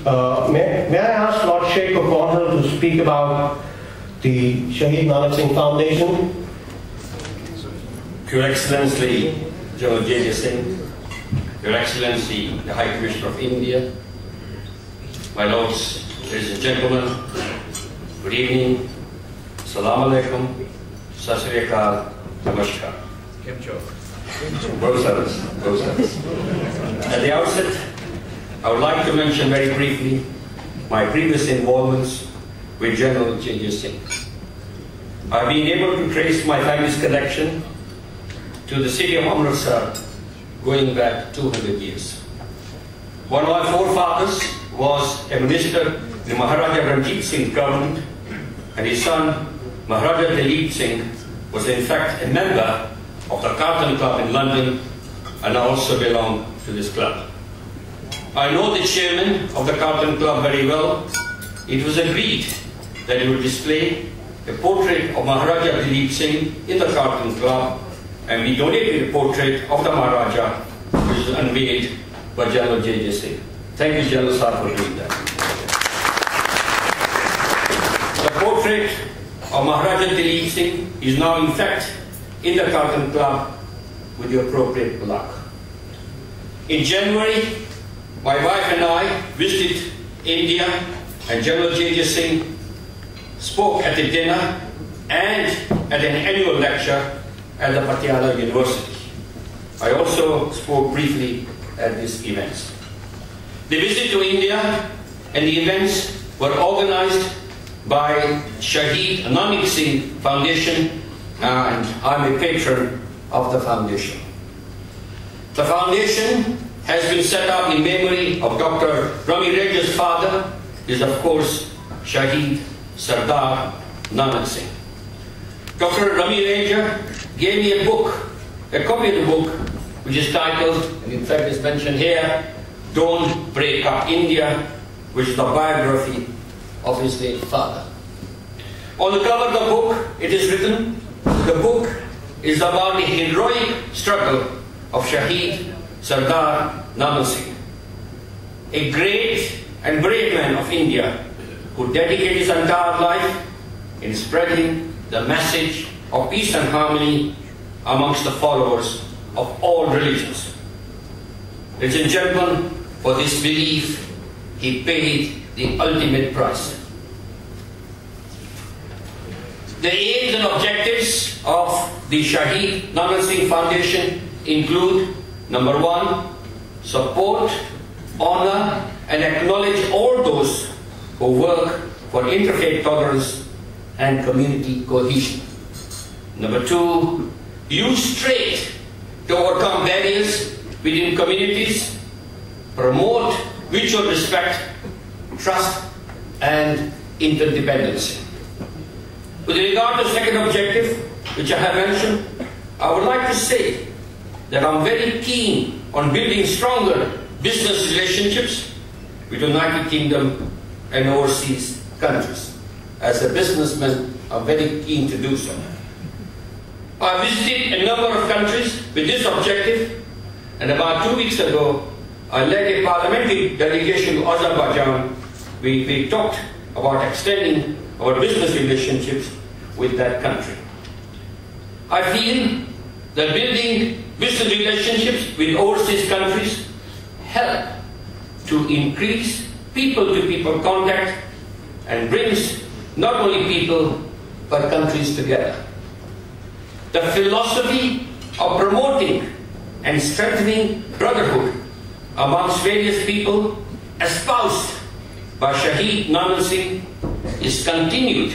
May I ask Lord Sheikh of Cornwall to speak about the Shaheed Nanak Singh Foundation? Your Excellency, General J.J. Singh, Your Excellency, the High Commissioner of India, my lords, ladies and gentlemen, good evening, Assalamu alaikum, Sat Sri Akal, Namaskar. Both sides. At the outset, I would like to mention very briefly my previous involvements with General J.J. Singh. I've been able to trace my family's connection to the city of Amritsar going back 200 years. One of my forefathers was a minister in the Maharaja Ranjit Singh government, and his son, Maharaja Dalip Singh, was in fact a member of the Carlton Club in London, and I also belong to this club. I know the chairman of the Carlton Club very well. It was agreed that he would display a portrait of Maharaja Dalip Singh in the Carlton Club, and we donated a portrait of the Maharaja, which was unveiled by General J.J. Singh. Thank you, General Sir, for doing that. The portrait of Maharaja Dalip Singh is now in fact in the Carlton Club with the appropriate plaque. In January, my wife and I visited India, and General J.J. Singh spoke at a dinner and at an annual lecture at the Patiala University. I also spoke briefly at these events. The visit to India and the events were organized by Shaheed Nanak Singh Foundation, and I'm a patron of the foundation. The foundation has been set up in memory of Dr. Rami Raja's father, is of course Shaheed Sardar Nanak Singh. Dr. Rami Raja gave me a book, a copy of the book, which is titled, and in fact is mentioned here, Don't Break Up India, which is the biography of his late father. On the cover of the book, it is written, the book is about the heroic struggle of Shaheed Sardar Nanak Singh, a great and brave man of India who dedicated his entire life in spreading the message of peace and harmony amongst the followers of all religions. Ladies and gentlemen, for this belief, he paid the ultimate price. The aims and objectives of the Shaheed Nanak Singh Foundation include: number one, support, honor, and acknowledge all those who work for interfaith tolerance and community cohesion. Number two, use trade to overcome barriers within communities, promote mutual respect, trust, and interdependency. With regard to the second objective, which I have mentioned, I would like to say that I'm very keen on building stronger business relationships with the United Kingdom and overseas countries. As a businessman, I'm very keen to do so. I visited a number of countries with this objective, and about 2 weeks ago, I led a parliamentary delegation to Azerbaijan. We talked about extending our business relationships with that country. I feel that building business relationships with overseas countries help to increase people-to-people contact and brings not only people but countries together. The philosophy of promoting and strengthening brotherhood amongst various people espoused by Shaheed Nanak Singh is continued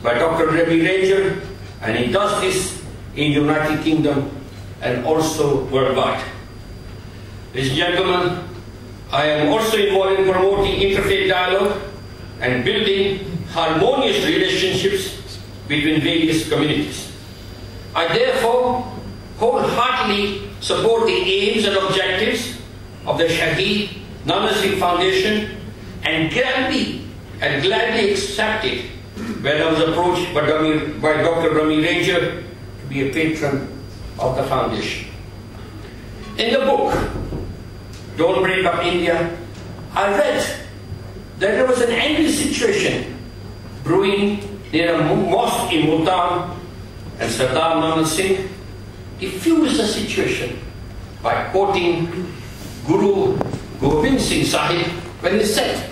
by Dr. Rami Raja, and he does this in the United Kingdom and also worldwide. Ladies and gentlemen, I am also involved in promoting interfaith dialogue and building harmonious relationships between various communities. I therefore wholeheartedly support the aims and objectives of the Shaheed Nanak Singh Foundation and gladly accepted when I was approached by Dr. Rami Raja to be a patron of the foundation. In the book, Don't Break Up India, I read that there was an angry situation brewing near a mosque in Multan, and Sardar Nanak Singh diffused the situation by quoting Guru Gobind Singh Sahib when he said,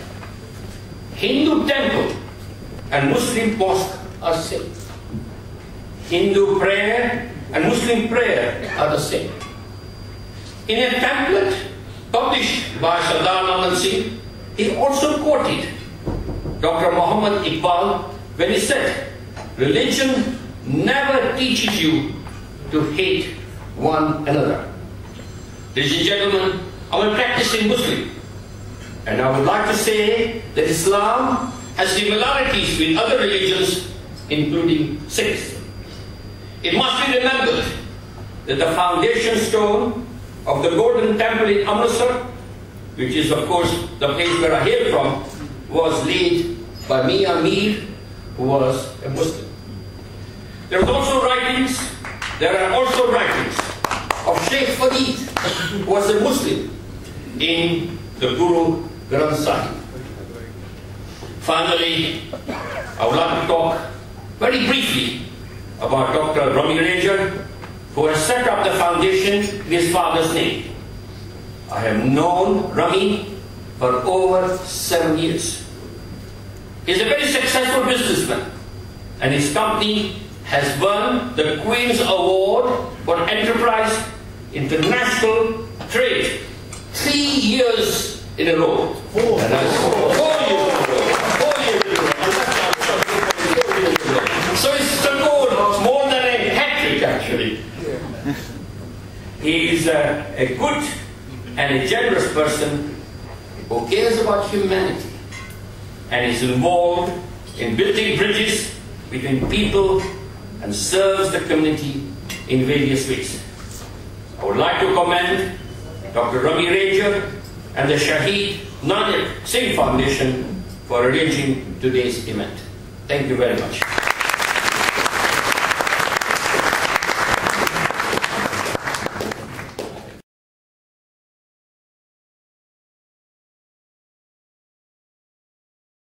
Hindu temple and Muslim mosque are same. Hindu prayer and Muslim prayer are the same. In a pamphlet published by Sardar Nanak Singh, he also quoted Dr. Muhammad Iqbal when he said, religion never teaches you to hate one another. Ladies and gentlemen, I'm a practicing Muslim, and I would like to say that Islam has similarities with other religions, including Sikhs. It must be remembered that the foundation stone of the Golden Temple in Amritsar, which is of course the place where I hail from, was laid by Mian Mir, who was a Muslim. There are also writings of Sheikh Farid, who was a Muslim, in the Guru Granth Sahib. Finally, I would like to talk very briefly about Dr. Rami Ranger, who has set up the foundation in his father's name. I have known Rami for over 7 years. He is a very successful businessman, and his company has won the Queen's Award for Enterprise International Trade 3 years in a row. 4 years in a row. So it's scored more than a hat-trick, actually. He is a good and a generous person who cares about humanity and is involved in building bridges between people and serves the community in various ways. I would like to commend Dr. Rami Ranger and the Sheikh Nanak Singh Foundation for arranging today's event. Thank you very much.